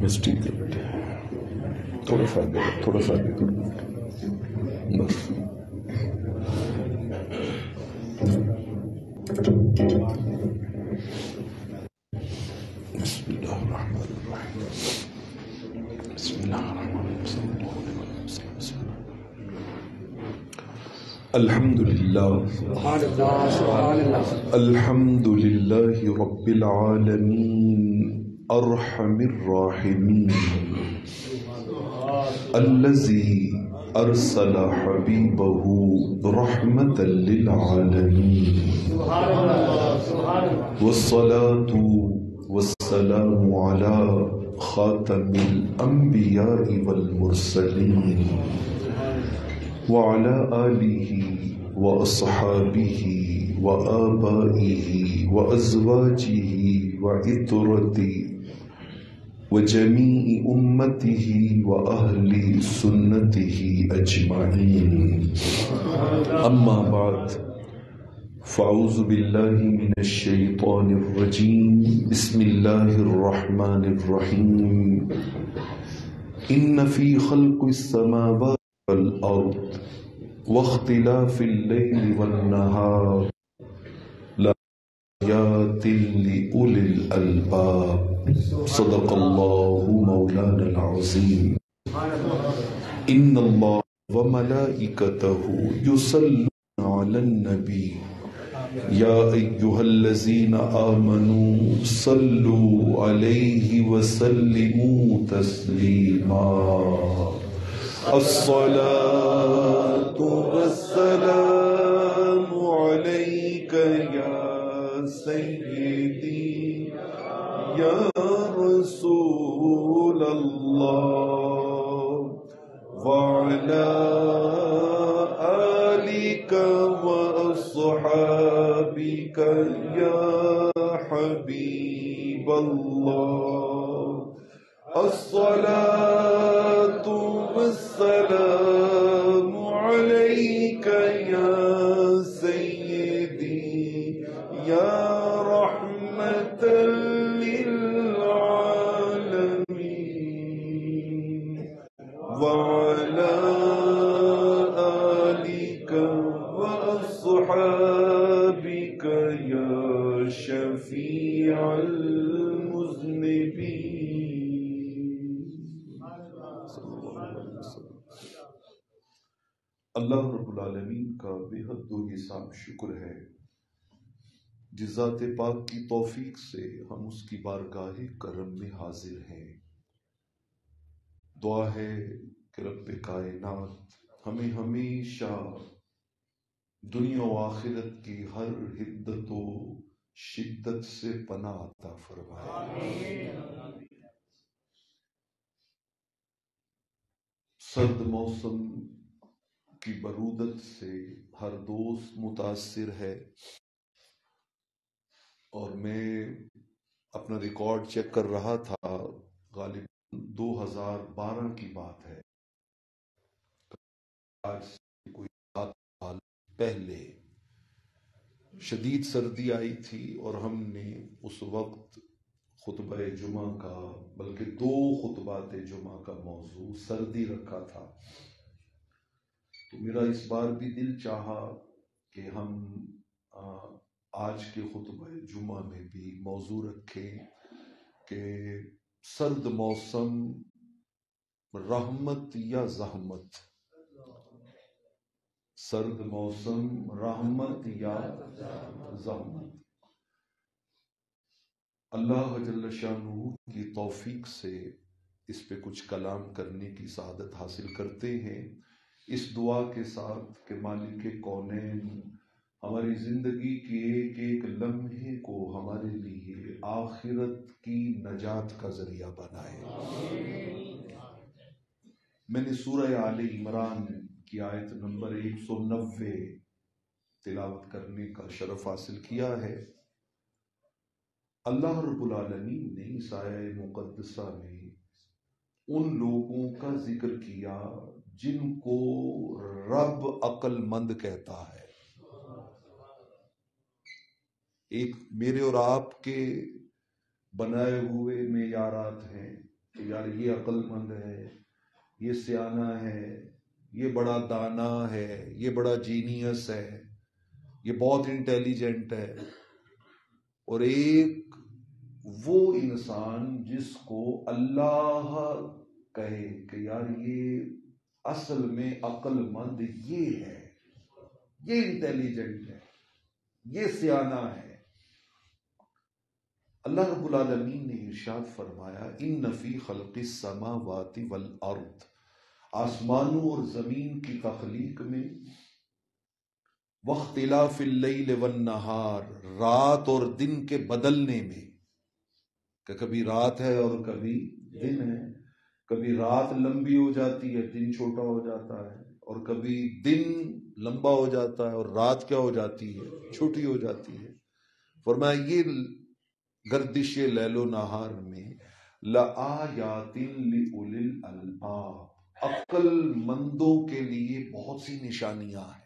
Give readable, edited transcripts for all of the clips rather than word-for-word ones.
بس ٹھیک ہے بیٹے، تھوڑا سا آگے تھوڑا سا آگے بس. بسم اللہ الرحمن الرحیم. بسم اللہ الرحمن الرحیم. الحمد للہ الحمد للہ رب العالمین ارحم الراحمین الذی ارسل حبیبہ رحمۃ للعالمین والصلاة والسلام علی خاتم الانبیاء والمرسلین وعلى آلہ واصحابہ وآبائہ وازواجہ وعطرتہ وجمیع امتہ واہل سنتہ اجمعین. اما بعد فاعوذ باللہ من الشیطان الرجیم. بسم اللہ الرحمن الرحیم. ان فی خلق السماوات والارض واختلاف اللیل والنہار لآیات لأولی الالباب. صدق اللہ مولانا العظیم. ان اللہ وملائکتہ یصلون علی النبی یا ایہا الذین آمنوا صلوا علیہ وسلموا تسلیما. الصلاة والسلام علیک یا سیدی یا رسول اللہ وعلی آلک واصحابک یا حبیب اللہ. الصلاة والسلام علیک یا سیدی یا رحمت للعالمین وعلی آلک واصحابک یا شفیع المذنبین. اللہ رب العالمین کا بے حد و حساب شکر ہے جس ذات پاک کی توفیق سے ہم اس کی بارگاہ کرم میں حاضر ہیں. دعا ہے کہ رب کائنات ہمیں ہمیشہ دنیا و آخرت کی ہر حدت و شدت سے پناہ عطا فرمائے. سرد موسم کی برودت سے ہر دوست متاثر ہے، اور میں اپنا ریکارڈ چیک کر رہا تھا، غالباً 2012 کی بات ہے، آج سے کوئی 7 سال پہلے شدید سردی آئی تھی، اور ہم نے اس وقت خطبہ جمعہ کا بلکہ 2 خطبات جمعہ کا موضوع سردی رکھا تھا. تو میرا اس بار بھی دل چاہا کہ ہم آج کے خطبہ جمعہ میں بھی موضوع رکھیں کہ سرد موسم رحمت یا زحمت. سرد موسم رحمت یا زحمت. اللہ جل شانہ کی توفیق سے اس پہ کچھ کلام کرنے کی سعادت حاصل کرتے ہیں، اس دعا کے ساتھ کہ مالک کونین ہماری زندگی کی ایک ایک لمحے کو ہمارے لیے آخرت کی نجات کا ذریعہ بنائے. میں نے سورہ آل عمران کی آیت نمبر 190 تلاوت کرنے کا شرف حاصل کیا ہے. اللہ رب العالمین نے اس آیہ مقدسہ میں ان لوگوں کا ذکر کیا جن کو رب عقل مند کہتا ہے. ایک میرے اور آپ کے بنائے ہوئے معیارات ہیں کہ یار یہ عقل مند ہے، یہ سیانہ ہے، یہ بڑا دانا ہے، یہ بڑا جینیس ہے، یہ بہت انٹیلیجنٹ ہے، اور ایک وہ انسان جس کو اللہ کہے کہ یار یہ اصل میں عقل مند یہ ہے، یہ انٹیلیجنٹ ہے، یہ سیانہ ہے۔ اللہ رب العالمین نے ارشاد فرمایا ان فی خلق السماوات والارض، آسمانوں اور زمین کی تخلیق میں، واختلاف اللیل والنہار، رات اور دن کے بدلنے میں، کہ کبھی رات ہے اور کبھی دن ہے، کبھی رات لمبی ہو جاتی ہے دن چھوٹا ہو جاتا ہے، اور کبھی دن لمبا ہو جاتا ہے اور رات کیا ہو جاتی ہے، چھوٹی ہو جاتی ہے۔ فرمایا یہ گردش لیل و نہار میں لآیات لأولی الالباب، عقل مندوں کے لیے بہت سی نشانیاں ہیں۔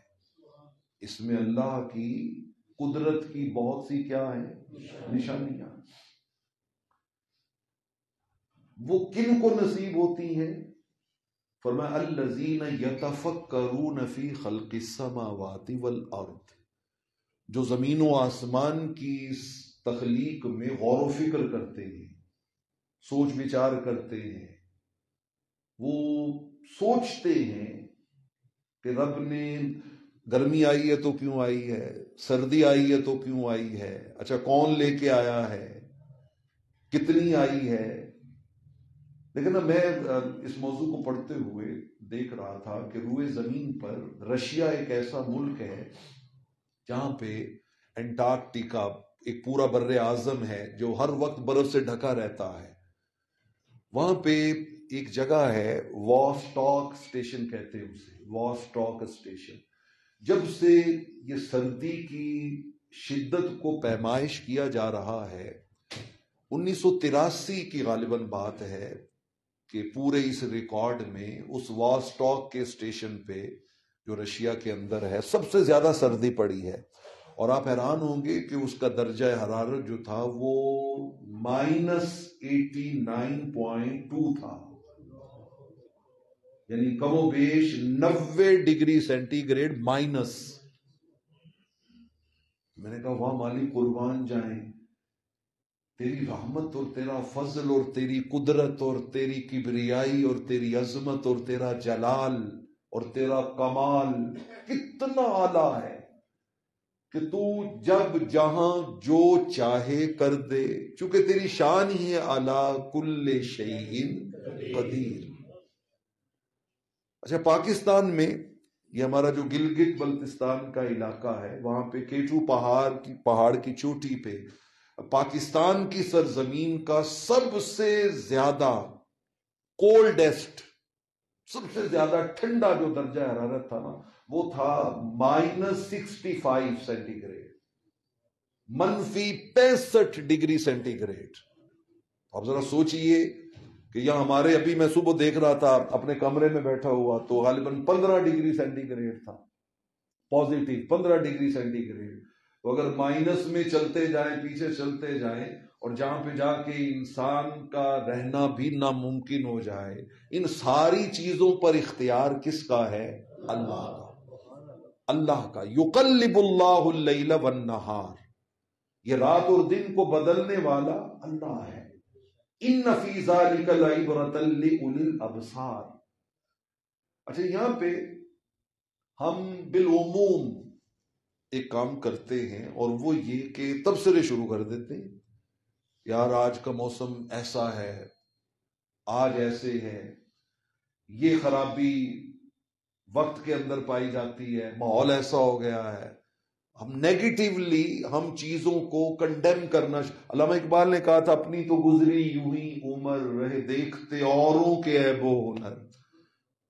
اس میں اللہ کی قدرت کی بہت سی کیا ہیں، نشانیاں۔ وہ کن کو نصیب ہوتی ہیں؟ فرمایا الذین یتفکرون فی خلق السماوات والارض، جو زمین و آسمان کی تخلیق میں غور و فکر کرتے ہیں، سوچ بچار کرتے ہیں، وہ سوچتے ہیں کہ رب نے گرمی آئی ہے تو کیوں آئی ہے، سردی آئی ہے تو کیوں آئی ہے، اچھا کون لے کے آیا ہے، کتنی آئی ہے۔ لیکن میں اس موضوع کو پڑھتے ہوئے دیکھ رہا تھا کہ روئے زمین پر رشیا ایک ایسا ملک ہے جہاں پہ انٹارکٹیکا ایک پورا بر اعظم ہے جو ہر وقت برف سے ڈھکا رہتا ہے۔ وہاں پہ ایک جگہ ہے واسٹاک اسٹیشن کہتے ہیں اسے، واسٹاک اسٹیشن۔ جب سے یہ سردی کی شدت کو پیمائش کیا جا رہا ہے، 1983 کی غالباً بات ہے کہ پورے اس ریکارڈ میں اس واسٹاک کے اسٹیشن پہ جو رشیا کے اندر ہے سب سے زیادہ سردی پڑی ہے، اور آپ حیران ہوں گے کہ اس کا درجہ حرارت جو تھا وہ -89.2 تھا، یعنی کم و بیش 90 ڈگری سینٹی گریڈ مائنس۔ میں نے کہا واہ مالک قربان جائیں، تیری رحمت اور تیرا فضل اور تیری قدرت اور تیری کبریائی اور تیری عظمت اور تیرا جلال اور تیرا کمال کتنا اعلیٰ ہے کہ تو جب جہاں جو چاہے کر دے، چونکہ تیری شان ہی ہے اعلیٰ کل شیء قدیر۔ اچھا پاکستان میں یہ ہمارا جو گلگت بلتستان کا علاقہ ہے، وہاں پہ کیٹو پہاڑ کی چوٹی پہ پاکستان کی سرزمین کا سب سے زیادہ کولڈسٹ، سب سے زیادہ ٹھنڈا جو درجہ حرارت تھا نا، وہ تھا -65 centigrade, -65 degree centigrade. آپ ذرا سوچئے کہ یہاں ہمارے، ابھی میں صبح دیکھ رہا تھا اپنے کمرے میں بیٹھا ہوا تو غالباً 15 ڈگری سینٹی گریڈ تھا، پازیٹیو 15 ڈگری سینٹی گریڈ۔ تو اگر مائنس میں چلتے جائیں، پیچھے چلتے جائیں، اور جہاں پہ جا کے انسان کا رہنا بھی ناممکن ہو جائے، ان ساری چیزوں پر اختیار کس کا ہے؟ اللہ کا، اللہ کا۔ یقلب اللہ اللیل والنہار، یہ رات اور دن کو بدلنے والا اللہ ہے۔ ان فی ذلک لعبرۃ لأولی الابصار۔ اچھا یہاں پہ ہم بالعموم ایک کام کرتے ہیں، اور وہ یہ کہ تبصرے شروع کر دیتے ہیں، یار آج کا موسم ایسا ہے، آج ایسے ہے، یہ خرابی وقت کے اندر پائی جاتی ہے، ماحول ایسا ہو گیا ہے۔ ہم نیگیٹیولی ہم چیزوں کو کنڈیم کرنا علامہ اقبال نے کہا تھا اپنی تو گزری یوں ہی عمر، رہے دیکھتے اوروں کے عیب و ہنر،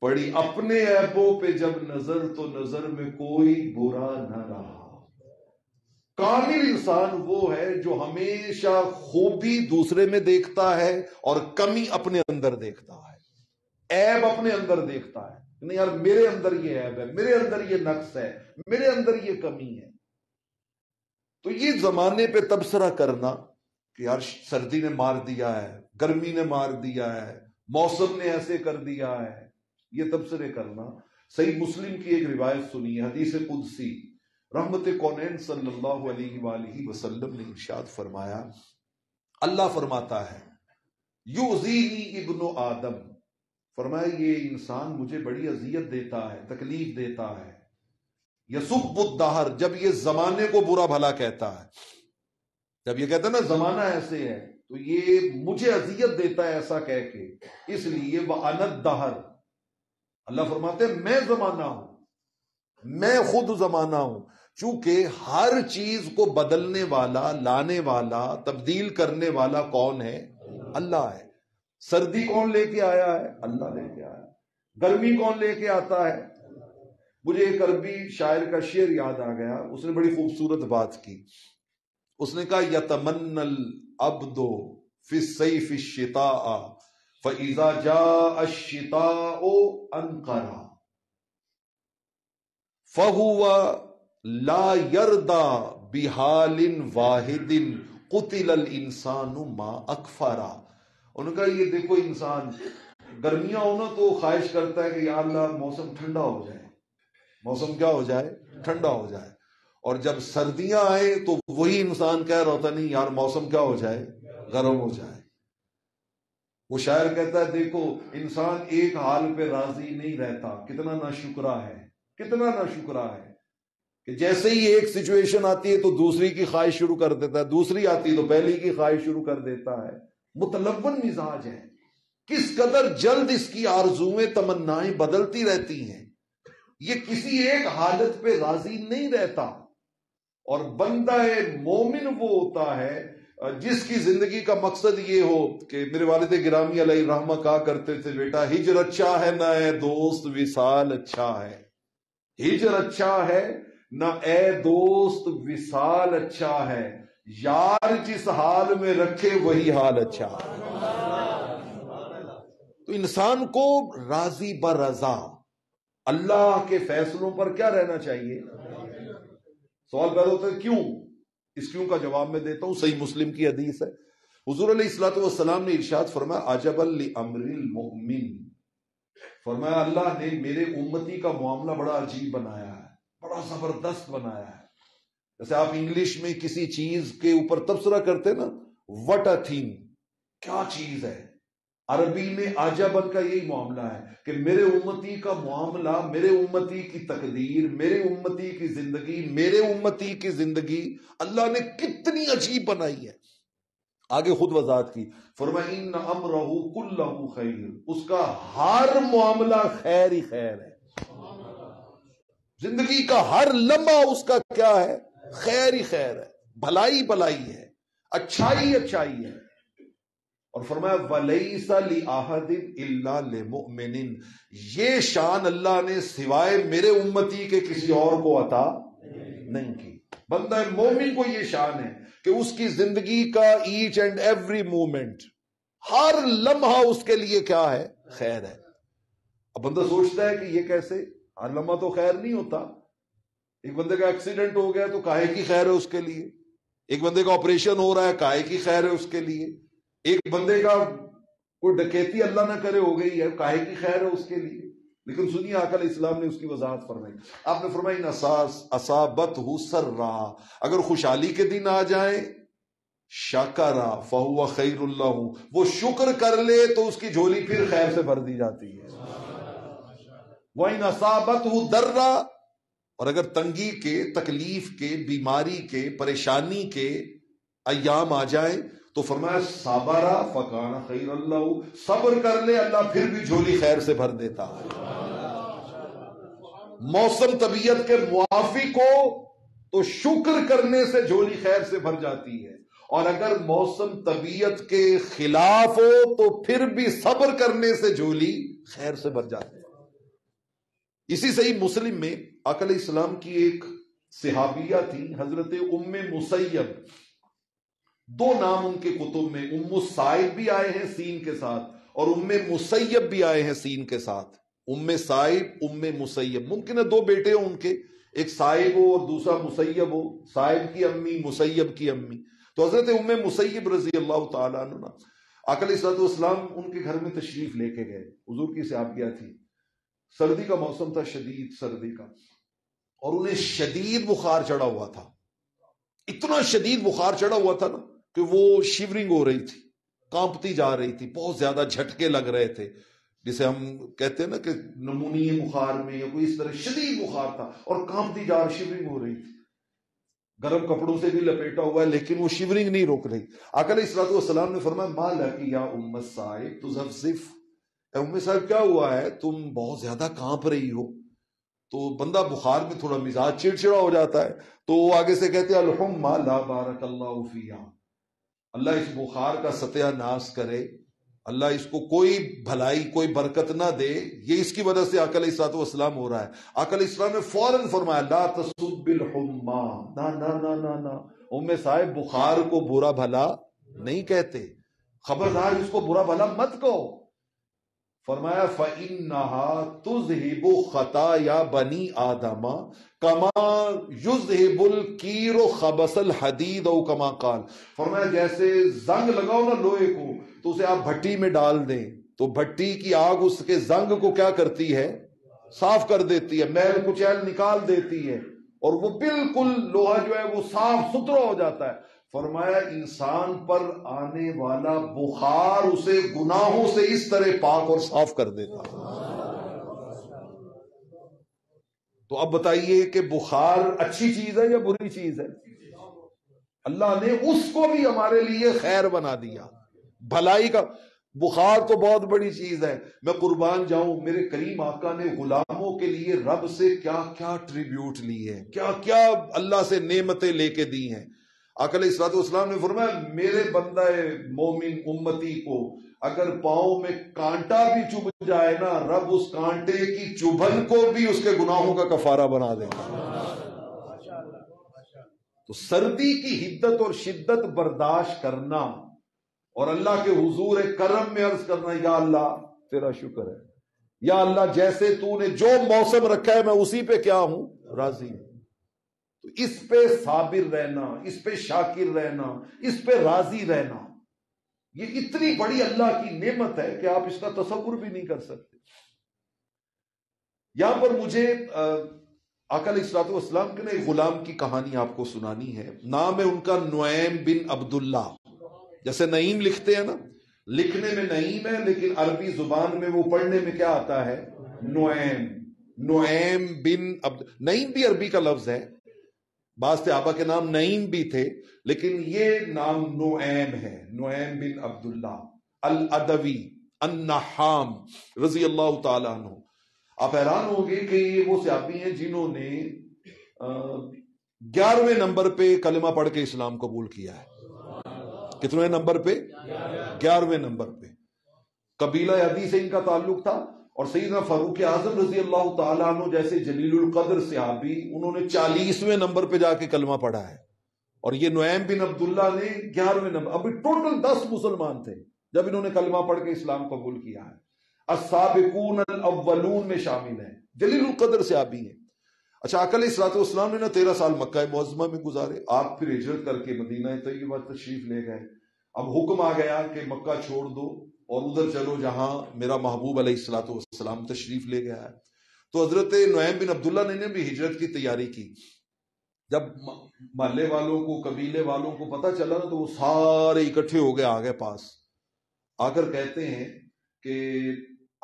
پڑی اپنے عیبوں پہ جب نظر تو نظر میں کوئی برا نہ رہا۔ کامل انسان وہ ہے جو ہمیشہ خوبی دوسرے میں دیکھتا ہے اور کمی اپنے اندر دیکھتا ہے، عیب اپنے اندر دیکھتا ہے، نہیں یار میرے اندر یہ عیب ہے، میرے اندر یہ نقص ہے، میرے اندر یہ کمی ہے۔ تو یہ زمانے پہ تبصرہ کرنا کہ یار سردی نے مار دیا ہے، گرمی نے مار دیا ہے، موسم نے ایسے کر دیا ہے، یہ تبصرے کرنا۔ صحیح مسلم کی ایک روایت سنی، حدیث قدسی، رحمت کونین صلی اللہ علیہ وآلہ وسلم نے ارشاد فرمایا، اللہ فرماتا ہے یؤذینی ابن آدم، فرمایا یہ انسان مجھے بڑی اذیت دیتا ہے، تکلیف دیتا ہے، یسب الدہر، جب یہ زمانے کو برا بھلا کہتا ہے، جب یہ کہتا ہے نا زمانہ ایسے ہے تو یہ مجھے اذیت دیتا ہے ایسا کہہ کے، اس لیے وَأَنَا الدَّهْرُ، اللہ فرماتے ہیں میں زمانہ ہوں، میں خود زمانہ ہوں، چونکہ ہر چیز کو بدلنے والا، لانے والا، تبدیل کرنے والا کون ہے؟ اللہ ہے۔ سردی کون لے کے آیا ہے؟ اللہ لے کے آیا ہے۔ گرمی کون لے کے آتا ہے؟ مجھے ایک عربی شاعر کا شعر یاد آ گیا، اس نے بڑی خوبصورت بات کی، اس نے کہا یتمنى العبد فی الصیف الشتاء فاذا جاء الشتاء انقرا فهو لا يرضى بحال واحد قتل الانسان ما اکفرا۔ انہوں نے کہا یہ دیکھو انسان گرمیاں ہونا تو خواہش کرتا ہے کہ یا اللہ موسم ٹھنڈا ہو جائے، موسم کیا ہو جائے؟ ٹھنڈا ہو جائے، اور جب سردیاں آئے تو وہی انسان کہہ رہا ہوتا نہیں یار موسم کیا ہو جائے؟ گرم ہو جائے۔ وہ شاعر کہتا ہے دیکھو انسان ایک حال پہ راضی نہیں رہتا، کتنا ناشکرا ہے، کتنا ناشکرا ہے کہ جیسے ہی ایک سچویشن آتی ہے تو دوسری کی خواہش شروع کر دیتا ہے، دوسری آتی تو پہلی کی خواہش شروع کر دیتا ہے۔ متلون مزاج ہے، کس قدر جلد اس کی آرزویں تمنائیں بدلتی رہتی ہیں، یہ کسی ایک حالت پہ راضی نہیں رہتا۔ اور بندہ مومن وہ ہوتا ہے جس کی زندگی کا مقصد یہ ہو کہ میرے والد گرامی علیہ رحمہ کہا کرتے تھے بیٹا ہجر اچھا ہے نہ اے دوست وصال اچھا ہے، ہجر اچھا ہے نہ اے دوست وصال اچھا ہے، یار جس حال میں رکھے وہی حال اچھا ہے۔ تو انسان کو راضی برضا اللہ کے فیصلوں پر کیا رہنا چاہیے؟ سوال پیدا ہوتا ہے کیوں؟ اس کیوں کا جواب میں دیتا ہوں، صحیح مسلم کی حدیث ہے، حضور علیہ الصلوۃ والسلام نے ارشاد فرمایا عجبا لامر المؤمن، فرمایا اللہ نے میرے امتی کا معاملہ بڑا عجیب بنایا ہے، بڑا زبردست بنایا ہے۔ جیسے آپ انگلش میں کسی چیز کے اوپر تبصرہ کرتے نا، وٹ اے تھنگ، کیا چیز ہے، عربی میں عجباً کا یہی معاملہ ہے کہ میرے امتی کا معاملہ، میرے امتی کی تقدیر، میرے امتی کی زندگی، میرے امتی کی زندگی اللہ نے کتنی عجیب بنائی ہے۔ آگے خود وضاحت کی، فرمایا ان امرہ کلہ خیر، اس کا ہر معاملہ خیر ہی خیر ہے، زندگی کا ہر لمحہ اس کا کیا ہے؟ خیر ہی خیر ہے، بھلائی بھلائی ہے، اچھائی اچھائی ہے۔ اور فرمایا وَلَيْسَ لِأَحَدٍ إِلَّا لِمُؤْمِنٍ، یہ شان اللہ نے سوائے میرے امتی کے کسی اور کو عطا نہیں کی۔ بندہ مومن کو یہ شان ہے کہ اس کی زندگی کا ایچ اینڈ ایوری مومنٹ، ہر لمحہ اس کے لیے کیا ہے؟ خیر ہے۔ اب بندہ سوچتا ہے کہ یہ کیسے؟ ہر لمحہ تو خیر نہیں ہوتا۔ ایک بندے کا ایکسیڈنٹ ہو گیا تو کاہے کی خیر ہے اس کے لیے، ایک بندے کا آپریشن ہو رہا ہے کاہے کی خیر ہے اس کے لیے، ایک بندے کا کوئی ڈکیتی اللہ نہ کرے ہو گئی ہے کاہے کی خیر ہے اس کے لیے۔ لیکن سنیے آقا علیہ السلام نے اس کی وضاحت فرمائی، آپ نے فرمائی اصابتہ سرا، اگر خوشحالی کے دن آ جائیں، شکرا فہو خیر اللہ، وہ شکر کر لے تو اس کی جھولی پھر خیر سے بھر دی جاتی ہے۔ وَإِنْ أَصَابَتْهُ ضَرًّا، اور اگر تنگی کے، تکلیف کے، بیماری کے، پریشانی کے ایام آ جائیں تو فرمایا صبرا فکان خیر اللہ، صبر کر لے اللہ پھر بھی جھولی خیر سے بھر دیتا ہے۔ موسم طبیعت کے موافق ہو تو شکر کرنے سے جھولی خیر سے بھر جاتی ہے، اور اگر موسم طبیعت کے خلاف ہو تو پھر بھی صبر کرنے سے جھولی خیر سے بھر جاتی ہے۔ اسی صحیح مسلم میں آقا علیہ السلام کی ایک صحابیہ تھی حضرت ام مسیب، دو نام ان کے کتب میں، ام سائب بھی آئے ہیں سین کے ساتھ اور ام مسیب بھی آئے ہیں سین کے ساتھ، ام سائب ام مسیب، ممکن ہے دو بیٹے ہوں ان کے، ایک سائب ہو اور دوسرا مسیب ہو، سائب کی امی مسیب کی امی۔ تو حضرت ام مسیب رضی اللہ تعالیٰ عنہ آقا علیہ الصلوۃ والسلام ان کے گھر میں تشریف لے کے گئے. حضور کی صحابیہ تھی، سردی کا موسم تھا، شدید سردی کا، اور انہیں شدید بخار چڑھا ہوا تھا. اتنا شدید بخار چڑھا ہوا تھا نا کہ وہ شیورنگ ہو رہی تھی، کانپتی جا رہی تھی، بہت زیادہ جھٹکے لگ رہے تھے، جسے ہم کہتے ہیں نا کہ نمونیے بخار میں یا کوئی اس طرح شدید بخار تھا، اور کانپتی جا رہی، شیورنگ ہو رہی تھی. گرم کپڑوں سے بھی لپیٹا ہوا ہے لیکن وہ شیورنگ نہیں روک رہی. آقا علیہ الصلوۃ والسلام نے فرمایا ما لکی یا ام الصائب تزفزف، اے ام صاحب کیا ہوا ہے، تم بہت زیادہ کانپ رہی ہو. تو بندہ بخار میں تھوڑا مزاج چڑچڑا ہو جاتا ہے، تو وہ آگے سے کہتے ہیں الحمہ لا بارک اللہ فیہا، اللہ اس بخار کا ستیہ ناش کرے، اللہ اس کو کوئی بھلائی کوئی برکت نہ دے، یہ اس کی وجہ سے آقا علیہ الصلوۃ والسلام ہو رہا ہے. آقا علیہ السلام نے فوراً فرمایا لا تسب الحمہ، نہ نہ نہ نہ نہ، ام صاحب بخار کو برا بھلا نہیں کہتے، خبردار اس کو برا بھلا مت کہو. فرمایا فَإِنَّهَا تُذْهِبُ خَطَايَا بَنِي آدَمَ كَمَا يُذْهِبُ الْكِيرُ خَبَثَ الْحَدِيدَ او كَمَا قال. فرمایا جیسے زنگ لگاؤ نا لوہے کو تو اسے آپ بھٹی میں ڈال دیں تو بھٹی کی آگ اس کے زنگ کو کیا کرتی ہے، صاف کر دیتی ہے، میل کچیل نکال دیتی ہے، اور وہ بالکل لوہا جو ہے وہ صاف ستھرا ہو جاتا ہے. فرمایا انسان پر آنے والا بخار اسے گناہوں سے اس طرح پاک اور صاف کر دیتا. تو اب بتائیے کہ بخار اچھی چیز ہے یا بری چیز ہے؟ اللہ نے اس کو بھی ہمارے لیے خیر بنا دیا، بھلائی کا. بخار تو بہت بڑی چیز ہے. میں قربان جاؤں، میرے کریم آقا نے غلاموں کے لیے رب سے کیا کیا ٹریبیوٹ لی ہے، کیا کیا اللہ سے نعمتیں لے کے دی ہیں. آقا علیہ الصلوۃ والسلام نے فرمایا میرے بندہ مومن امتی کو اگر پاؤں میں کانٹا بھی چبھ جائے نا، رب اس کانٹے کی چبھن کو بھی اس کے گناہوں کا کفارہ بنا دے گا. تو سردی کی حدت اور شدت برداشت کرنا اور اللہ کے حضور کرم میں عرض کرنا یا اللہ تیرا شکر ہے، یا اللہ جیسے تو نے جو موسم رکھا ہے میں اسی پہ کیا ہوں، راضی ہوں. تو اس پہ صابر رہنا، اس پہ شاکر رہنا، اس پہ راضی رہنا، یہ اتنی بڑی اللہ کی نعمت ہے کہ آپ اس کا تصور بھی نہیں کر سکتے. یہاں پر مجھے آقا علیہ الصلوۃ والسلام کے ایک غلام کی کہانی آپ کو سنانی ہے. نام ہے ان کا نعیم بن عبداللہ. جیسے نعیم لکھتے ہیں نا، لکھنے میں نعیم ہے لیکن عربی زبان میں وہ پڑھنے میں کیا آتا ہے، نعیم. نعیم بن نعیم بھی عربی کا لفظ ہے، بعض صحابہ کے نام نعیم بھی تھے لیکن یہ نام نعیم ہے. نعیم بن عبداللہ الادوی النحام رضی اللہ تعالی عنہ. آپ حیران ہوں گے کہ یہ وہ صحابی ہیں جنہوں نے 11ویں نمبر پہ کلمہ پڑھ کے اسلام قبول کیا ہے. کتنے نمبر پہ؟ 11ویں نمبر پہ. قبیلہ عدی سے ان کا تعلق تھا، اور سیدنا فاروق اعظم رضی اللہ تعالیٰ عنہ جیسے جلیل القدر صحابی انہوں نے 40ویں نمبر پہ جا کے کلمہ پڑھا ہے، اور یہ نعیم بن عبداللہ نے 11ویں نمبر. ابھی ٹوٹل 10 مسلمان تھے جب انہوں نے کلمہ پڑھ کے اسلام قبول کیا ہے. السابقون الاولون میں شامل ہیں، جلیل القدر صحابی ہیں. اچھا، آقا علیہ الصلوۃ والسلام نے 13 سال مکہ معظمہ میں گزارے. آپ پھر ہجرت کر کے مدینہ طیبہ تشریف لے گئے. اب حکم آ گیا کہ مکہ چھوڑ دو اور ادھر چلو جہاں میرا محبوب علیہ الصلوۃ والسلام تشریف لے گیا ہے. تو حضرت نعیم بن عبداللہ نے بھی ہجرت کی تیاری کی. جب محلے والوں کو، قبیلے والوں کو پتہ چلا تو وہ سارے اکٹھے ہو گئے آگے پاس آ کر کہتے ہیں کہ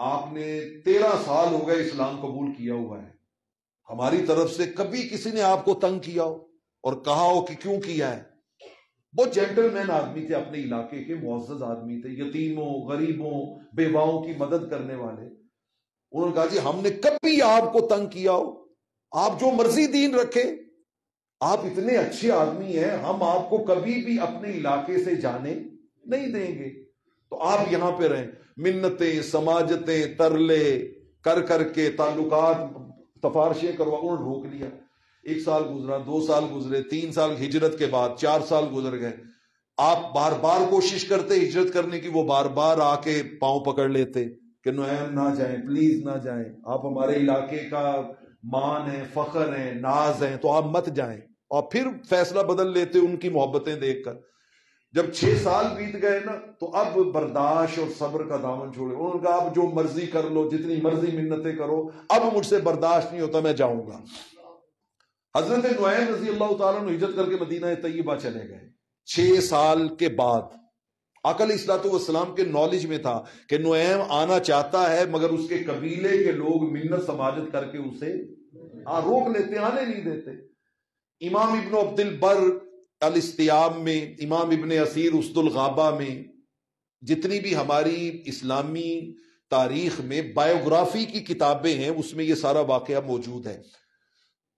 آپ نے 13 سال ہو گئے اسلام قبول کیا ہوا ہے، ہماری طرف سے کبھی کسی نے آپ کو تنگ کیا ہو اور کہا ہو کہ کیوں کیا ہے؟ بہت جینٹل مین آدمی تھے، اپنے علاقے کے معزز آدمی تھے، یتیموں غریبوں بیواؤں کی مدد کرنے والے. انہوں نے کہا جی ہم نے کبھی آپ کو تنگ کیا ہو، آپ جو مرضی دین رکھے، آپ اتنے اچھے آدمی ہیں، ہم آپ کو کبھی بھی اپنے علاقے سے جانے نہیں دیں گے، تو آپ یہاں پہ رہیں. منتیں سماجتیں ترلے کر کر کے تعلقات تفارشیں کروا، انہوں نے روک لیا. 1 سال گزرا، 2 سال گزرے، 3 سال ہجرت کے بعد، 4 سال گزر گئے. آپ بار بار کوشش کرتے ہجرت کرنے کی، وہ بار بار آ کے پاؤں پکڑ لیتے کہ نعیم نہ جائیں، پلیز نہ جائیں، آپ ہمارے علاقے کا مان ہے، فخر ہے، ناز ہے، تو آپ مت جائیں. اور پھر فیصلہ بدل لیتے ان کی محبتیں دیکھ کر. جب 6 سال بیت گئے نا تو اب برداشت اور صبر کا دامن چھوڑے. انہوں نے کہا اب جو مرضی کر لو، جتنی مرضی منتیں کرو، اب مجھ سے برداشت نہیں ہوتا، میں جاؤں گا. حضرت نعیم رضی اللہ تعالیٰ عنہ ہجرت کر کے مدینہ طیبہ چلے گئے. 6 سال کے بعد آقا علیہ الصلوۃ والسلام کے نالج میں تھا کہ نعیم آنا چاہتا ہے، مگر اس کے قبیلے کے لوگ منت سماجت کر کے اسے روک لیتے، آنے نہیں دیتے. امام ابن عبد البر الاستیاب میں، امام ابن اسیر اسد الغابہ میں، جتنی بھی ہماری اسلامی تاریخ میں بایوگرافی کی کتابیں ہیں اس میں یہ سارا واقعہ موجود ہے.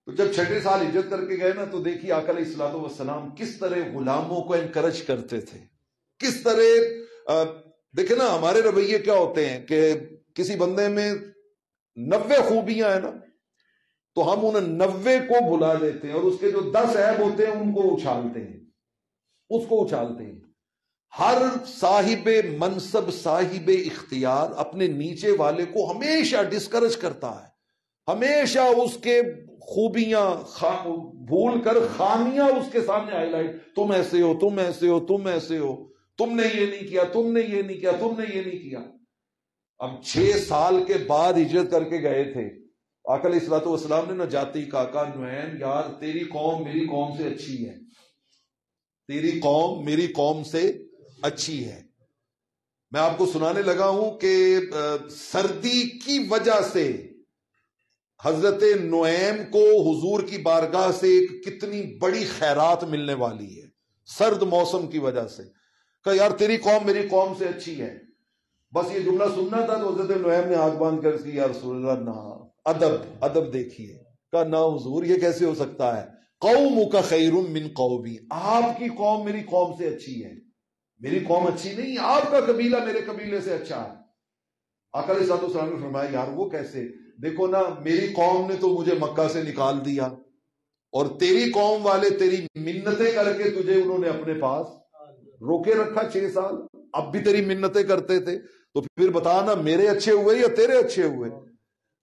تو جب 6 سال ہجرت کر کے گئے نا تو دیکھیے آقا علیہ الصلوۃ والسلام کس طرح غلاموں کو انکرج کرتے تھے، کس طرح دیکھیں نا ہمارے رویے کیا ہوتے ہیں کہ کسی بندے میں 90 خوبیاں ہیں نا تو ہم ان 90 کو بلا دیتے ہیں اور اس کے جو 10 عیب ہوتے ہیں ان کو اچھالتے ہیں، اس کو اچھالتے ہیں. ہر صاحب منصب، صاحب اختیار اپنے نیچے والے کو ہمیشہ ڈسکرج کرتا ہے، ہمیشہ اس کے خوبیاں بھول کر خامیاں اس کے سامنے ہائی لائٹ، تم ایسے ہو، تم ایسے ہو، تم ایسے ہو، تم نے یہ نہیں کیا، تم نے یہ نہیں کیا، تم نے یہ نہیں کیا. اب 6 سال کے بعد ہجرت کر کے گئے تھے. آقا علیہ الصلوۃ والسلام نے نہ جاتی کہا نعیم یار تیری قوم میری قوم سے اچھی ہے، تیری قوم میری قوم سے اچھی ہے. میں آپ کو سنانے لگا ہوں کہ سردی کی وجہ سے حضرت نعیم کو حضور کی بارگاہ سے کتنی بڑی خیرات ملنے والی ہے سرد موسم کی وجہ سے. کہا یار تیری قوم میری قوم سے اچھی ہے. بس یہ جملہ سننا تھا تو حضرت نعیم نے ہاتھ باندھ کر کی یا رسول اللہ نہ، ادب ادب دیکھیے. کہا نہ حضور یہ کیسے ہو سکتا ہے، قومک خیر من قومی، آپ کی قوم میری قوم سے اچھی ہے. میری قوم اچھی نہیں، آپ کا قبیلہ میرے قبیلے سے اچھا ہے. آقا علیہ الصلوۃ والسلام نے فرمایا یار وہ کیسے، دیکھو نا میری قوم نے تو مجھے مکہ سے نکال دیا اور تیری قوم والے تیری منتیں کر کے تجھے انہوں نے اپنے پاس روکے رکھا 6 سال، اب بھی تیری منتیں کرتے تھے. تو پھر بتا نا میرے اچھے ہوئے یا تیرے اچھے ہوئے.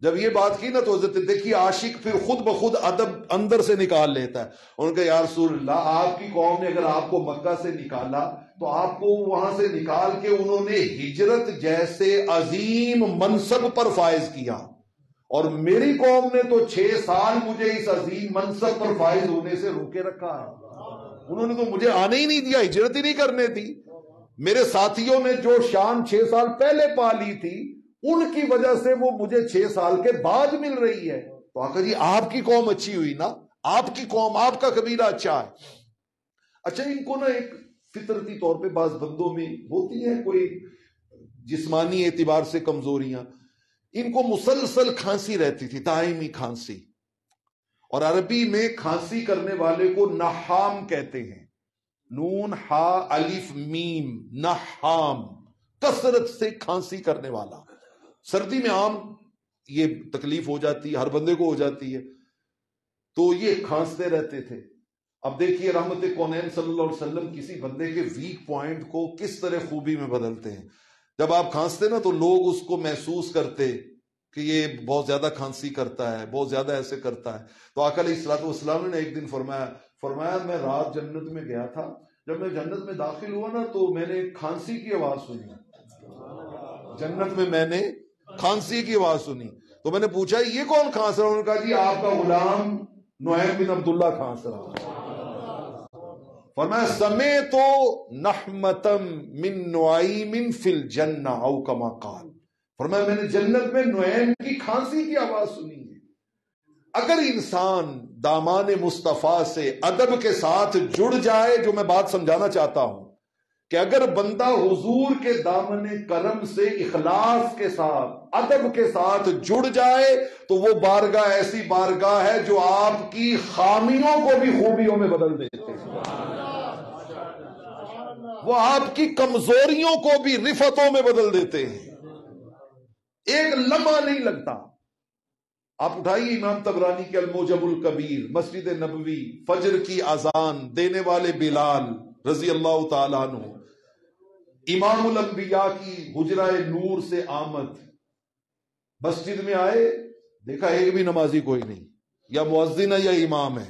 جب یہ بات کی نا تو حضرت دیکھیے عاشق پھر خود بخود ادب اندر سے نکال لیتا ہے. ان کا یا رسول اللہ آپ کی قوم نے اگر آپ کو مکہ سے نکالا تو آپ کو وہاں سے نکال کے انہوں نے ہجرت جیسے عظیم منصب پر فائز کیا، اور میری قوم نے تو 6 سال مجھے اس عظیم منصب پر فائز ہونے سے روکے رکھا ہے. انہوں نے تو مجھے آنے ہی نہیں دیا، ہجرت ہی نہیں کرنے دی. میرے ساتھیوں نے جو شان 6 سال پہلے پا لی تھی ان کی وجہ سے وہ مجھے 6 سال کے بعد مل رہی ہے. تو آقا جی آپ کی قوم اچھی ہوئی نا، آپ کی قوم آپ کا قبیلہ اچھا ہے. اچھا ان کو نا ایک فطرتی طور پہ بعض بندوں میں ہوتی ہے کوئی جسمانی اعتبار سے کمزوریاں، ان کو مسلسل کھانسی رہتی تھی، دائمی کھانسی. اور عربی میں کھانسی کرنے والے کو نحام کہتے ہیں، نون ہا الف میم، نحام، کثرت سے کھانسی کرنے والا. سردی میں عام یہ تکلیف ہو جاتی ہے، ہر بندے کو ہو جاتی ہے، تو یہ کھانستے رہتے تھے. اب دیکھیے رحمت کونین صلی اللہ علیہ وسلم کسی بندے کے ویک پوائنٹ کو کس طرح خوبی میں بدلتے ہیں. جب آپ کھانستے نا تو لوگ اس کو محسوس کرتے کہ یہ بہت زیادہ کھانسی کرتا ہے، بہت زیادہ ایسے کرتا ہے. تو آقا علیہ الصلوۃ والسلام نے ایک دن فرمایا میں رات جنت میں گیا تھا، جب میں جنت میں داخل ہوا نا تو میں نے کھانسی کی آواز سنی. جنت میں نے کھانسی کی آواز سنی تو میں نے پوچھا یہ کون کھانس رہا؟ انہوں نے کہا جی آپ کا غلام نعیم بن عبداللہ کھانس رہا. فرمایا سمیت نحمتم من نعیم فی الجنہ او کما قال، فرمایا میں نے جنت میں نعیم کی کھانسی کی آواز سنی ہے. اگر انسان دامان مصطفیٰ سے ادب کے ساتھ جڑ جائے، جو میں بات سمجھانا چاہتا ہوں کہ اگر بندہ حضور کے دامن کرم سے اخلاص کے ساتھ ادب کے ساتھ جڑ جائے تو وہ بارگاہ ایسی بارگاہ ہے جو آپ کی خامیوں کو بھی خوبیوں میں بدل دیتے ہیں، وہ آپ کی کمزوریوں کو بھی رفتوں میں بدل دیتے ہیں. ایک لمحہ نہیں لگتا. آپ اٹھائیے امام طبرانی کے الموجم الکبیر، مسجد نبوی، فجر کی اذان دینے والے بلال رضی اللہ تعالیٰ عنہ، امام الانبیاء کی حجرہ نور سے آمد، مسجد میں آئے، دیکھا ایک بھی نمازی کوئی نہیں، یا مؤذن ہے یا امام ہے،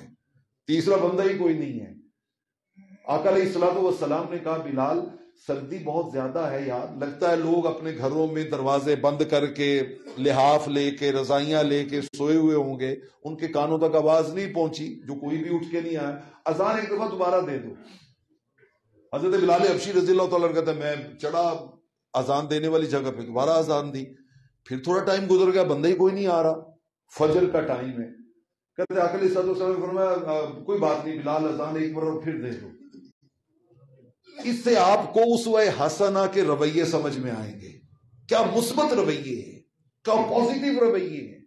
تیسرا بندہ ہی کوئی نہیں ہے. آقا علیہ الصلوۃ والسلام نے کہا بلال سردی بہت زیادہ ہے یار، لگتا ہے لوگ اپنے گھروں میں دروازے بند کر کے لحاف لے کے رضائیاں لے کے سوئے ہوئے ہوں گے، ان کے کانوں تک آواز نہیں پہنچی، جو کوئی بھی اٹھ کے نہیں آیا، اذان ایک دفعہ دوبارہ دے دو۔ حضرت بلال حبشی رضی اللہ تعالیٰ عنہ کہتا ہے میں چڑھا اذان دینے والی جگہ پہ، دوبارہ اذان دی، پھر تھوڑا ٹائم گزر گیا، بندہ ہی کوئی نہیں آ رہا، فجر کا ٹائم ہے، کہتے آقا علیہ السلام نے فرمایا کوئی بات نہیں بلال اذان ایک بار پھر دے دو۔ اس سے آپ کو اسوہ حسنہ کے رویے سمجھ میں آئیں گے، کیا مثبت رویے ہیں، کیا پازیٹیو رویے ہیں۔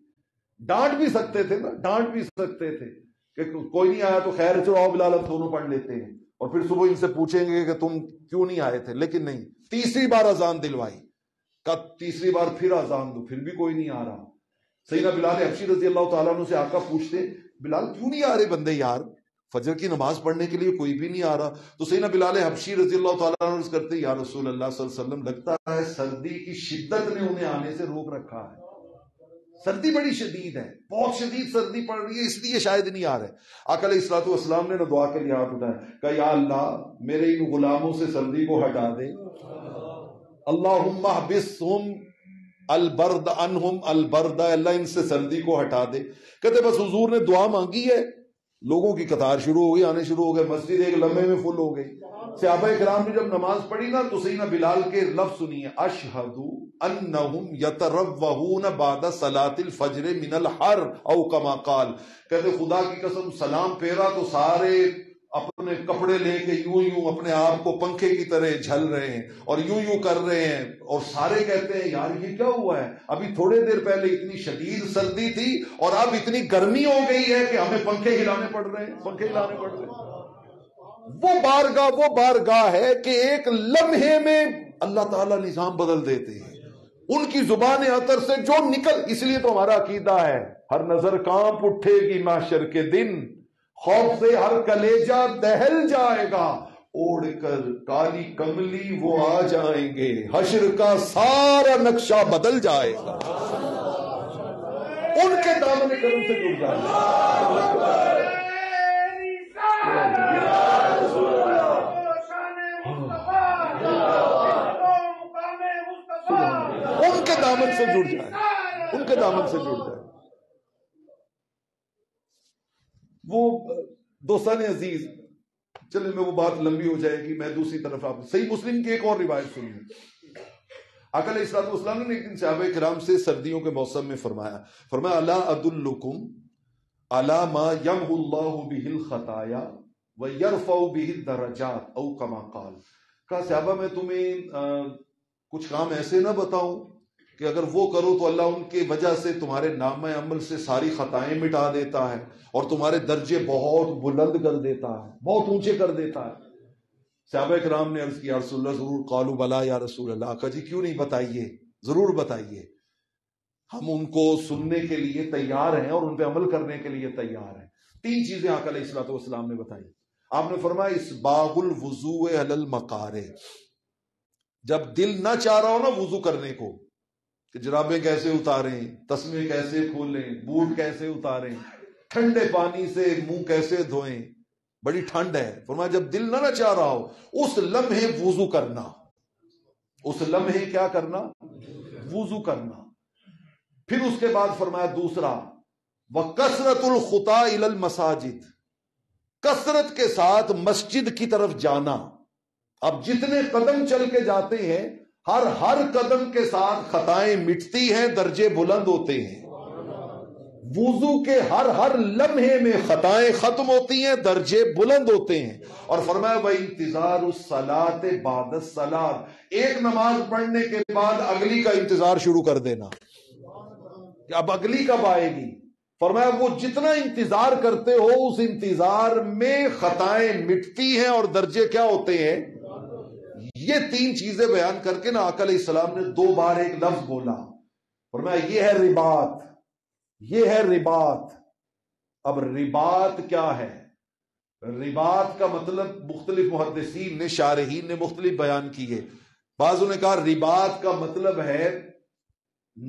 ڈانٹ بھی سکتے تھے نا، ڈانٹ بھی سکتے تھے کہ کوئی نہیں آیا تو خیر چلو آؤ بلال ہم دونوں پڑھ لیتے ہیں، اور پھر صبح ان سے پوچھیں گے کہ تم کیوں نہیں آئے تھے، لیکن نہیں، تیسری بار اذان دلوائی، کہ تیسری بار پھر اذان دو، پھر بھی کوئی نہیں آ رہا۔ سیدنا بلال حبشی رضی اللہ تعالیٰ عنہ سے آقا پوچھتے بلال کیوں نہیں آ رہے بندے یار، فجر کی نماز پڑھنے کے لیے کوئی بھی نہیں آ رہا؟ تو سیدنا بلال حبشی رضی اللہ تعالیٰ عنہ عرض کرتے یا رسول اللہ صلی اللہ علیہ وسلم لگتا ہے سردی کی شدت نے انہیں آنے سے روک رکھا ہے، سردی بڑی شدید ہے، بہت شدید سردی پڑ رہی ہے، اس لیے شاید نہیں آ رہے۔ آقا علیہ الصلوۃ والسلام نے نہ دعا کے لیے ہاتھ اٹھایا کہ یا اللہ میرے ان غلاموں سے سردی کو ہٹا دے، اللہم احبسہم البرد عنہم البرد، اللہ ان سے سردی کو ہٹا دے۔ کہتے بس حضور نے دعا مانگی ہے، لوگوں کی قطار شروع ہو گئی، آنے شروع ہو گئے، مسجد ایک لمحے میں فل ہو گئی۔ صحابہ کرام نے جب نماز پڑھی نا تو سیدنا بلال کے لفظ سنیے، اشہد انہم یتروہون بعد صلاۃ الفجر من الحر او کما قال، کہتے خدا کی قسم سلام پھیرا تو سارے اپنے کپڑے لے کے یوں یوں اپنے آپ کو پنکھے کی طرح جھل رہے ہیں اور یوں یوں کر رہے ہیں، اور سارے کہتے ہیں یار یہ کیا ہوا ہے، ابھی تھوڑے دیر پہلے اتنی شدید سردی تھی اور اب اتنی گرمی ہو گئی ہے کہ ہمیں پنکھے ہلانے پڑ رہے ہیں، پنکھے ہلانے پڑ رہے ہیں۔ وہ بارگاہ ہے کہ ایک لمحے میں اللہ تعالیٰ نظام بدل دیتے ہیں، ان کی زبان عطر سے جو نکل، اس لیے تو ہمارا عقیدہ ہے ہر نظر کانپ اٹھے گی محشر کے دن، خوف سے ہر کلیجہ دہل جائے گا، اوڑھ کر کالی کملی وہ آ جائیں گے، حشر کا سارا نقشہ بدل جائے گا، ان کے دامن کرم سے جڑ جائے گا، ان کے دامن سے جڑ جائے، ان کے دامن سے جڑ جائے۔ وہ دوستان عزیز چلے میں وہ بات لمبی ہو جائے گی، میں دوسری طرف آپ صحیح مسلم کی ایک اور روایت سنیے۔ آقا علیہ الصلوۃ والسلام نے ایک دن صحابہ کرام سے سردیوں کے موسم میں فرمایا الا ادلکم علی ما یمحو اللہ بہ الخطایا ویرفع بہ الدرجات او کما قال، کہا صحابہ میں تمہیں کچھ کام ایسے نہ بتاؤں کہ اگر وہ کرو تو اللہ ان کی وجہ سے تمہارے نامہ عمل سے ساری خطائیں مٹا دیتا ہے اور تمہارے درجے بہت بلند کر دیتا ہے، بہت اونچے کر دیتا ہے۔ صحابہ کرام نے عرض کیا رسول اللہ ضرور، قالوا بلا یا رسول اللہ، آقا جی کیوں نہیں، بتائیے، ضرور بتائیے، ہم ان کو سننے کے لیے تیار ہیں اور ان پہ عمل کرنے کے لیے تیار ہیں۔ تین چیزیں آقا علیہ الصلوۃ والسلام نے بتائی۔ آپ نے فرمایا اسباغ الوضوء علی المقارع، جب دل نہ چاہ رہا ہو نا وضو کرنے کو کہ جرابیں کیسے اتاریں، تسمے کیسے کھولیں، بوٹ کیسے اتاریں، ٹھنڈے پانی سے منہ کیسے دھوئیں، بڑی ٹھنڈ ہے، فرمایا جب دل نہ چاہ رہا ہو اس لمحے وضو کرنا، اس لمحے کیا کرنا، وضو کرنا۔ پھر اس کے بعد فرمایا دوسرا وَكَثْرَةُ الْخُطَىٰ إِلَى الْمَسَاجِدِ، کثرت کے ساتھ مسجد کی طرف جانا۔ اب جتنے قدم چل کے جاتے ہیں ہر قدم کے ساتھ خطائیں مٹتی ہیں، درجے بلند ہوتے ہیں۔ وضو کے ہر لمحے میں خطائیں ختم ہوتی ہیں، درجے بلند ہوتے ہیں۔ اور فرمایا وَانتظار الصلاۃ بعد الصلاۃ، ایک نماز پڑھنے کے بعد اگلی کا انتظار شروع کر دینا کہ اب اگلی کب آئے گی۔ فرمایا وہ جتنا انتظار کرتے ہو اس انتظار میں خطائیں مٹتی ہیں اور درجے کیا ہوتے ہیں۔ یہ تین چیزیں بیان کر کے نا آقا علیہ السلام نے دو بار ایک لفظ بولا، فرمایا یہ ہے رباط، یہ ہے رباط۔ اب رباط کیا ہے؟ رباط کا مطلب مختلف محدثین نے، شارحین نے مختلف بیان کیے۔ بعضوں نے کہا رباط کا مطلب ہے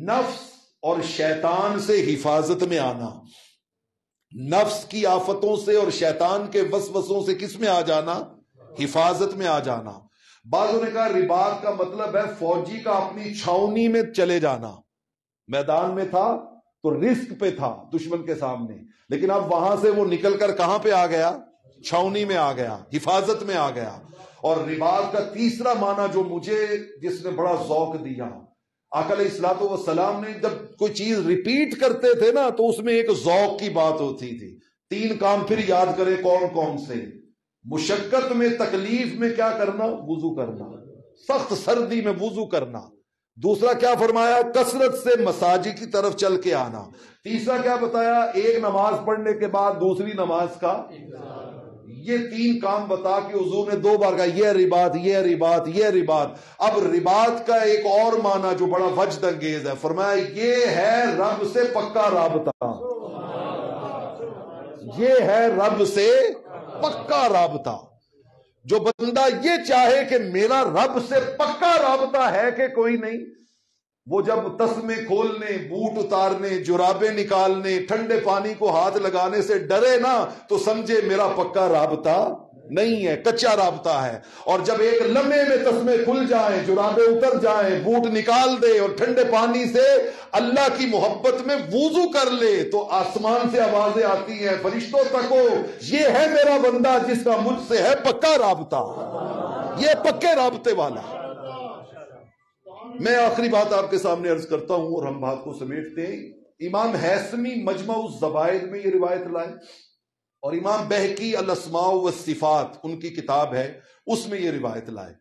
نفس اور شیطان سے حفاظت میں آنا، نفس کی آفتوں سے اور شیطان کے وسوسوں سے کس میں آ جانا، حفاظت میں آ جانا. بعضوں نے کہا رباط کا مطلب ہے فوجی کا اپنی چھاونی میں چلے جانا. میدان میں تھا تو رسک پہ تھا دشمن کے سامنے، لیکن اب وہاں سے وہ نکل کر کہاں پہ آ گیا؟ چھاونی میں آ گیا، حفاظت میں آ گیا. اور رباط کا تیسرا معنی جو مجھے جس نے بڑا ذوق دیا، آقا علیہ الصلوۃ والسلام نے جب کوئی چیز ریپیٹ کرتے تھے نا تو اس میں ایک ذوق کی بات ہوتی تھی. 3 کام پھر یاد کریں کون کون سے؟ مشقت میں، تکلیف میں کیا کرنا؟ وضو کرنا، سخت سردی میں وضو کرنا. دوسرا کیا فرمایا؟ کثرت سے مساجد کی طرف چل کے آنا. تیسرا کیا بتایا؟ ایک نماز پڑھنے کے بعد دوسری نماز کا. یہ 3 کام بتا کے حضور نے 2 بار کہا یہ رباط، یہ رباط، یہ رباط. اب رباط کا ایک اور معنی جو بڑا وجد انگیز ہے، فرمایا یہ ہے رب سے پکا رابطہ. یہ ہے رب سے پکا رابطہ. جو بندہ یہ چاہے کہ میرا رب سے پکا رابطہ ہے کہ کوئی نہیں، وہ جب تسمے کھولنے، بوٹ اتارنے، جرابیں نکالنے، ٹھنڈے پانی کو ہاتھ لگانے سے ڈرے نا تو سمجھے میرا پکا رابطہ نہیں ہے، کچا رابطہ ہے. اور جب ایک لمحے میں تسمے کھل جائیں، جرابیں اتر جائیں، بوٹ نکال دے اور ٹھنڈے پانی سے اللہ کی محبت میں وضو کر لے تو آسمان سے آوازیں آتی ہیں، فرشتوں تکو یہ ہے میرا بندہ جس کا مجھ سے ہے پکا رابطہ. یہ پکے رابطے والا. میں آخری بات آپ کے سامنے عرض کرتا ہوں اور ہم بات کو سمیٹتے ہیں. امام حیثمی مجمع الزوائد میں یہ روایت لائے، اور امام بہقی الاسماء والصفات ان کی کتاب ہے اس میں یہ روایت لائے.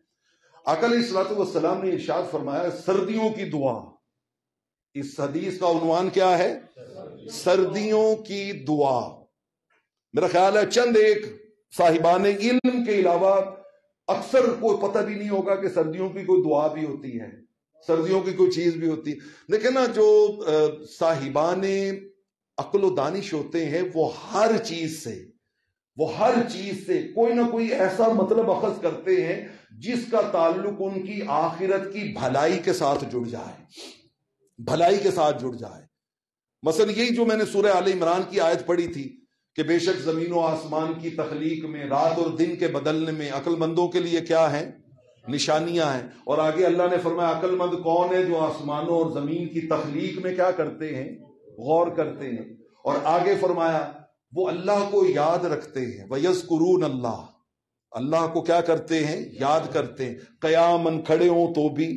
آقا علیہ الصلوۃ والسلام نے ارشاد فرمایا سردیوں کی دعا. اس حدیث کا عنوان کیا ہے؟ سردیوں کی دعا. میرا خیال ہے چند ایک صاحبان علم کے علاوہ اکثر کو پتہ بھی نہیں ہوگا کہ سردیوں کی کوئی دعا بھی ہوتی ہے، سردیوں کی کوئی چیز بھی ہوتی ہے. لیکن نا جو صاحبان عقل و دانش ہوتے ہیں وہ ہر چیز سے کوئی نہ کوئی ایسا مطلب اخذ کرتے ہیں جس کا تعلق ان کی آخرت کی بھلائی کے ساتھ جڑ جائے. مثلا یہی جو میں نے سورہ آل عمران کی آیت پڑھی تھی کہ بے شک زمین و آسمان کی تخلیق میں، رات اور دن کے بدلنے میں عقل مندوں کے لیے کیا ہیں؟ نشانیاں ہیں. اور آگے اللہ نے فرمایا عقل مند کون ہے؟ جو آسمانوں اور زمین کی تخلیق میں کیا کرتے ہیں؟ غور کرتے ہیں. اور آگے فرمایا وہ اللہ کو یاد رکھتے ہیں. وَيَذْكُرُونَ اللَّهَ، اللہ کو کیا کرتے ہیں؟ یاد کرتے ہیں. قیاماً کھڑے ہوں تو بھی،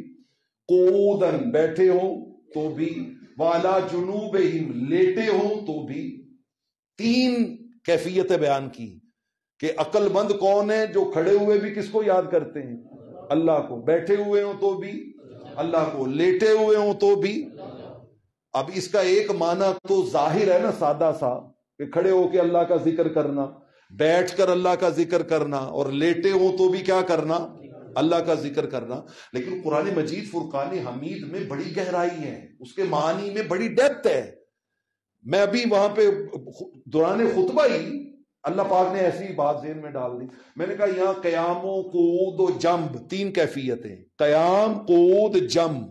قعوداً بیٹھے ہوں تو بھی، وَعَلَىٰ جُنُوبِهِمْ لیٹے ہوں تو بھی. 3 کیفیتیں بیان کی کہ عقل مند کون ہے؟ جو کھڑے ہوئے بھی کس کو یاد کرتے ہیں؟ اللہ کو. بیٹھے ہوئے ہوں تو بھی اللہ کو، لیٹے ہوئے ہوں تو بھی. اب اس کا ایک معنی تو ظاہر ہے نا، سادہ سا، کہ کھڑے ہو کے اللہ کا ذکر کرنا، بیٹھ کر اللہ کا ذکر کرنا، اور لیٹے ہو تو بھی کیا کرنا؟ اللہ کا ذکر کرنا. لیکن قرآن مجید فرقان حمید میں بڑی گہرائی ہے، اس کے معنی میں بڑی ڈیپتھ ہے. میں ابھی وہاں پہ دوران خطبہ ہی اللہ پاک نے ایسی بات ذہن میں ڈال دی. میں نے کہا یہاں قیام و قعود و جنب 3 کیفیتیں، قیام، قعود، جنب،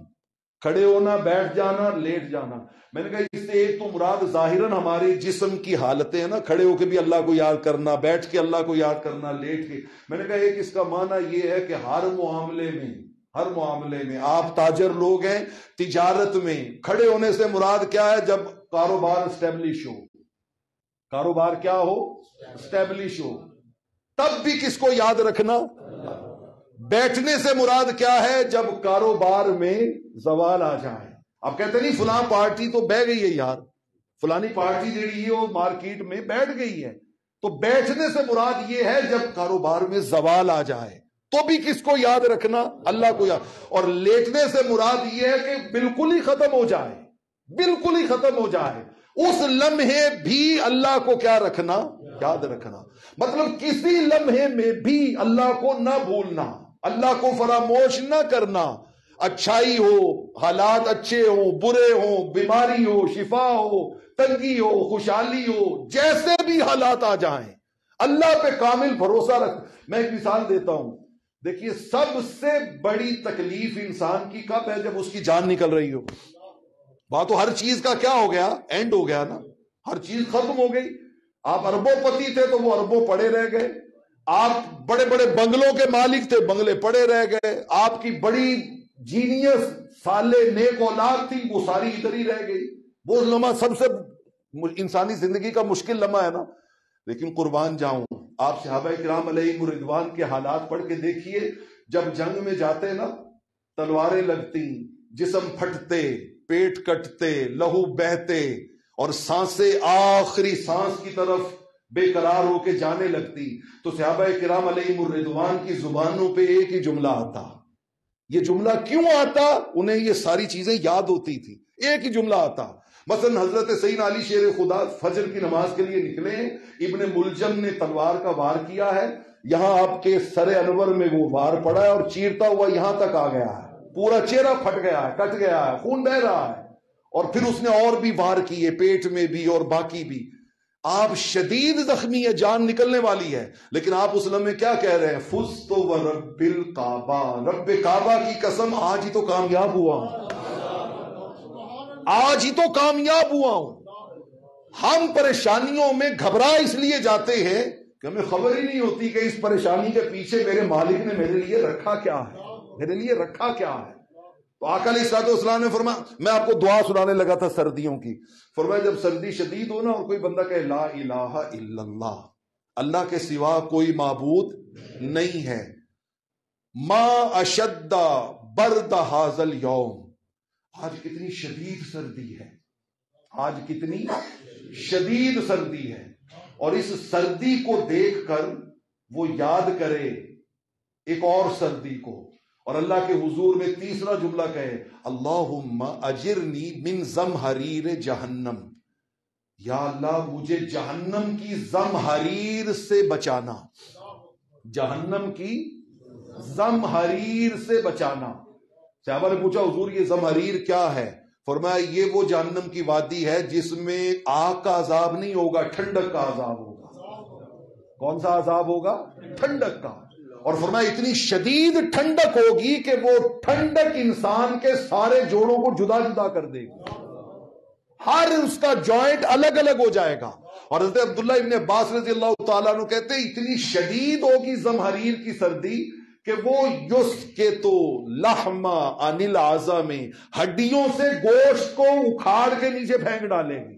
کھڑے ہونا، بیٹھ جانا، لیٹ جانا. میں نے کہا اس سے ایک تو مراد ظاہراً ہماری جسم کی حالتیں ہیں نا، کھڑے ہو کے بھی اللہ کو یاد کرنا، بیٹھ کے اللہ کو یاد کرنا، لیٹ کے. میں نے کہا ایک اس کا معنی یہ ہے کہ ہر معاملے میں آپ تاجر لوگ ہیں، تجارت میں کھڑے ہونے سے مراد کیا ہے؟ جب کاروبار اسٹیبلش ہو، کاروبار کیا ہو؟ اسٹیبلش ہو، تب بھی کس کو یاد رکھنا؟ بیٹھنے سے مراد کیا ہے؟ جب کاروبار میں زوال آ جائے. اب کہتے نہیں فلاں پارٹی تو بہ گئی ہے یار، فلانی پارٹی جڑی ہے وہ مارکیٹ میں بیٹھ گئی ہے. تو بیٹھنے سے مراد یہ ہے جب کاروبار میں زوال آ جائے تو بھی کس کو یاد رکھنا؟ اللہ کو یاد. اور لیٹنے سے مراد یہ ہے کہ بالکل ہی ختم ہو جائے، اس لمحے بھی اللہ کو کیا رکھنا؟ یاد رکھنا. مطلب کسی لمحے میں بھی اللہ کو نہ بھولنا، اللہ کو فراموش نہ کرنا. اچھائی ہو، حالات اچھے ہوں، برے ہوں، بیماری ہو، شفا ہو، تنگی ہو، خوشحالی ہو، جیسے بھی حالات آ جائیں اللہ پہ کامل بھروسہ رکھ. میں ایک مثال دیتا ہوں. دیکھیے سب سے بڑی تکلیف انسان کی کب ہے؟ جب اس کی جان نکل رہی ہو. بات تو ہر چیز کا کیا ہو گیا؟ اینڈ ہو گیا نا، ہر چیز ختم ہو گئی. آپ اربوں پتی تھے تو وہ اربوں پڑے رہ گئے. آپ بڑے بڑے بنگلوں کے مالک تھے، بنگلے پڑے رہ گئے. آپ کی بڑی جینیس صالح نیک اولاد تھی، وہ ساری ادھر ہی رہ گئی. وہ لمحہ سب سے انسانی زندگی کا مشکل لمحہ ہے نا. لیکن قربان جاؤں، آپ صحابہ کرام علیہ رضوان کے حالات پڑھ کے دیکھیے. جب جنگ میں جاتے نا، تلواریں لگتی، جسم پھٹتے، پیٹ کٹتے، لہو بہتے، اور سانسیں آخری سانس کی طرف بے قرار ہو کے جانے لگتی، تو صحابہ کرام علیہ رضوان کی زبانوں پہ ایک ہی جملہ آتا. یہ جملہ کیوں آتا؟ انہیں یہ ساری چیزیں یاد ہوتی تھی. ایک ہی جملہ آتا. مثلا حضرت سیدنا علی شیر خدا فجر کی نماز کے لیے نکلے، ابن ملجم نے تلوار کا وار کیا ہے، یہاں آپ کے سر انور میں وہ وار پڑا ہے اور چیرتا ہوا یہاں تک آ گیا ہے، پورا چہرہ پھٹ گیا ہے، کٹ گیا ہے، خون بہ رہا ہے. اور پھر اس نے اور بھی وار کیے، پیٹ میں بھی اور باقی بھی. آپ شدید زخمی ہے، جان نکلنے والی ہے، لیکن آپ اس لمحے کیا کہہ رہے ہیں؟ فزت ورب الکعبہ، رب کعبہ کی قسم آج ہی تو کامیاب ہوا ہوں، آج ہی تو کامیاب ہوا ہوں. ہم پریشانیوں میں گھبرا اس لیے جاتے ہیں کہ ہمیں خبر ہی نہیں ہوتی کہ اس پریشانی کے پیچھے میرے مالک نے میرے لیے رکھا کیا ہے، میرے لیے رکھا کیا ہے. تو آقا علیہ الصلوۃ والسلام نے فرمایا، میں آپ کو دعا سنانے لگا تھا سردیوں کی، فرمایا جب سردی شدید ہو نا اور کوئی بندہ کہے لا الہ الا اللہ، اللہ کے سوا کوئی معبود نہیں ہے، ما اشد برد ھذا الیوم، آج کتنی شدید سردی ہے، آج کتنی شدید سردی ہے. اور اس سردی کو دیکھ کر وہ یاد کرے ایک اور سردی کو، اور اللہ کے حضور میں تیسرا جملہ کہے، اللہم اجرنی من زمہریر جہنم، یا اللہ مجھے جہنم کی زمہریر سے بچانا، جہنم کی زمہریر سے بچانا. صحابہ نے پوچھا حضور یہ زمہریر کیا ہے؟ فرمایا یہ وہ جہنم کی وادی ہے جس میں آگ کا عذاب نہیں ہوگا، ٹھنڈک کا عذاب ہوگا. کون سا عذاب ہوگا؟ ٹھنڈک کا. اور فرمایا اتنی شدید ٹھنڈک ہوگی کہ وہ ٹھنڈک انسان کے سارے جوڑوں کو جدا جدا کر دے گی، ہر اس کا جوائنٹ الگ الگ ہو جائے گا. اور حضرت عبداللہ ابن عباس رضی اللہ تعالیٰ عنہ کہتے ہیں اتنی شدید ہوگی زمہریر کی سردی کہ وہ یسقط لحم عن العظم، ہڈیوں سے گوشت کو اکھاڑ کے نیچے پھینک ڈالے گی،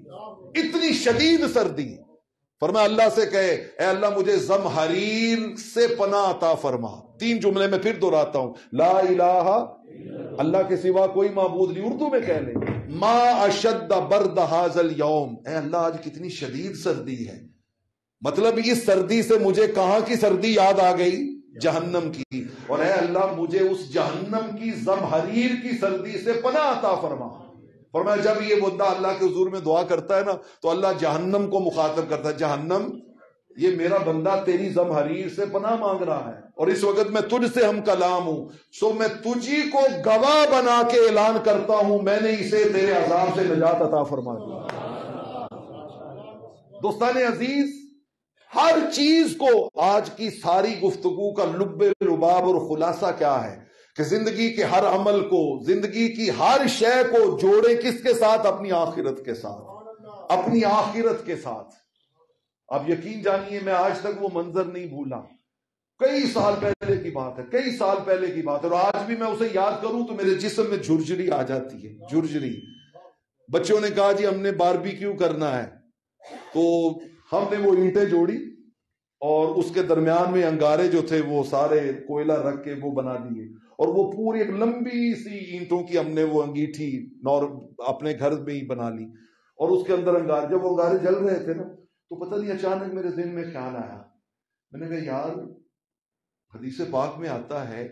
اتنی شدید سردی. فرمایا اللہ سے کہے اے اللہ مجھے زمہریر سے پناہ عطا فرما. 3 جملے میں پھر دہراتا ہوں، لا الہ اللہ کے سوا کوئی معبود نہیں. اردو میں کہہ لیں ما اشد برد ھذا الیوم، اے اللہ آج کتنی شدید سردی ہے. مطلب اس سردی سے مجھے کہاں کی سردی یاد آ گئی؟ جہنم کی. اور اے اللہ مجھے اس جہنم کی زمہریر کی سردی سے پناہ عطا فرما. فرمایا جب یہ بندہ اللہ کے حضور میں دعا کرتا ہے نا تو اللہ جہنم کو مخاطب کرتا ہے، جہنم یہ میرا بندہ تیری زمہریر سے پناہ مانگ رہا ہے، اور اس وقت میں تجھ سے ہم کلام ہوں، سو میں تجھی کو گواہ بنا کے اعلان کرتا ہوں میں نے اسے تیرے عذاب سے نجات عطا فرما دی. دوستان عزیز، ہر چیز کو آج کی ساری گفتگو کا لب لباب اور خلاصہ کیا ہے کہ زندگی کے ہر عمل کو، زندگی کی ہر شے کو جوڑے کس کے ساتھ؟ اپنی آخرت کے ساتھ، اپنی آخرت کے ساتھ. اب یقین جانیے میں آج تک وہ منظر نہیں بھولا، کئی سال پہلے کی بات ہے، کئی سال پہلے کی بات ہے، اور آج بھی میں اسے یاد کروں تو میرے جسم میں جھرجھری آ جاتی ہے، جھرجھری. بچوں نے کہا جی ہم نے باربیکیو کرنا ہے، تو ہم نے وہ اینٹیں جوڑی اور اس کے درمیان میں انگارے جو تھے وہ سارے کوئلہ رکھ کے وہ بنا دیے، اور وہ پوری ایک لمبی سی اینٹوں کی ہم نے وہ انگیٹھی اپنے گھر میں ہی بنا لی، اور اس کے اندر انگارے، جب وہ انگارے جل رہے تھے نا تو پتہ نہیں اچانک میرے ذہن میں خیال آیا، میں نے کہا یار حدیث پاک میں آتا ہے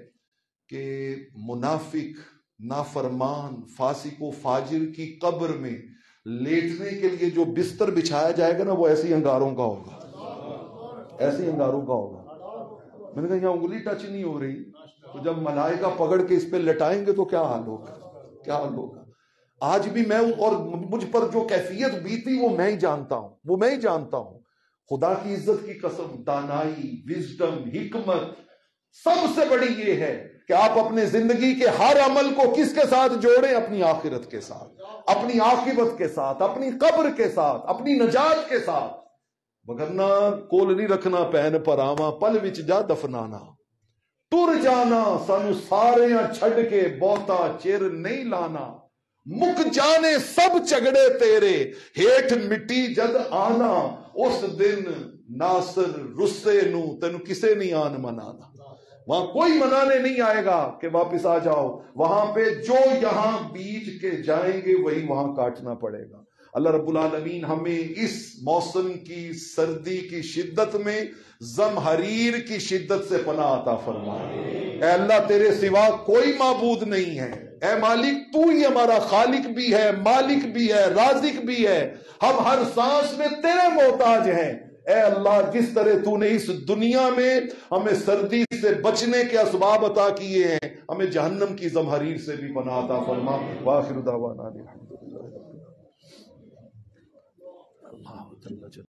کہ منافق، نافرمان، فاسق و فاجر کی قبر میں لیٹنے کے لیے جو بستر بچھایا جائے گا نا وہ ایسی انگاروں کا ہوگا، ایسی انگاروں کا ہوگا. میں نے کہا یہاں انگلی ٹچ نہیں ہو رہی، تو جب ملائکہ پکڑ کے اس پہ لٹائیں گے تو کیا حال ہوگا، کیا حال ہوگا. آج بھی میں اور مجھ پر جو کیفیت بیتی وہ میں ہی جانتا ہوں، وہ میں ہی جانتا ہوں. خدا کی عزت کی قسم، دانائی، وزڈم، حکمت سب سے بڑی یہ ہے کہ آپ اپنے زندگی کے ہر عمل کو کس کے ساتھ جوڑیں؟ اپنی آخرت کے ساتھ، اپنی عاقبت کے ساتھ، اپنی قبر کے ساتھ، اپنی نجات کے ساتھ. وگرنا کول نہیں رکھنا پین پر آواں پل وچ جا دفنانا ٹر جانا سانو ساریاں چھڈ کے بہتا چر نہیں لانا مک جانے سب جھگڑے تیرے ہیٹھ مٹی جد آنا اس دن ناصر رسے نو تینو کسے نہیں آن منانا وہاں کوئی منانے نہیں آئے گا کہ واپس آ جاؤ وہاں پہ جو یہاں بیج کے جائیں گے وہی وہاں کاٹنا پڑے گا اللہ رب العالمین ہمیں اس موسم کی سردی کی شدت میں زمہریر کی شدت سے پناہ عطا فرمائے اے اللہ تیرے سوا کوئی معبود نہیں ہے اے مالک تو ہی ہمارا خالق بھی ہے مالک بھی ہے رازق بھی ہے ہم ہر سانس میں تیرے محتاج ہیں اے اللہ جس طرح تو نے اس دنیا میں ہمیں سردی سے بچنے کے اسباب عطا کیے ہیں ہمیں جہنم کی زمہریر سے بھی پناہ عطا فرما وآخر دعوانا الحمدللہ اللہ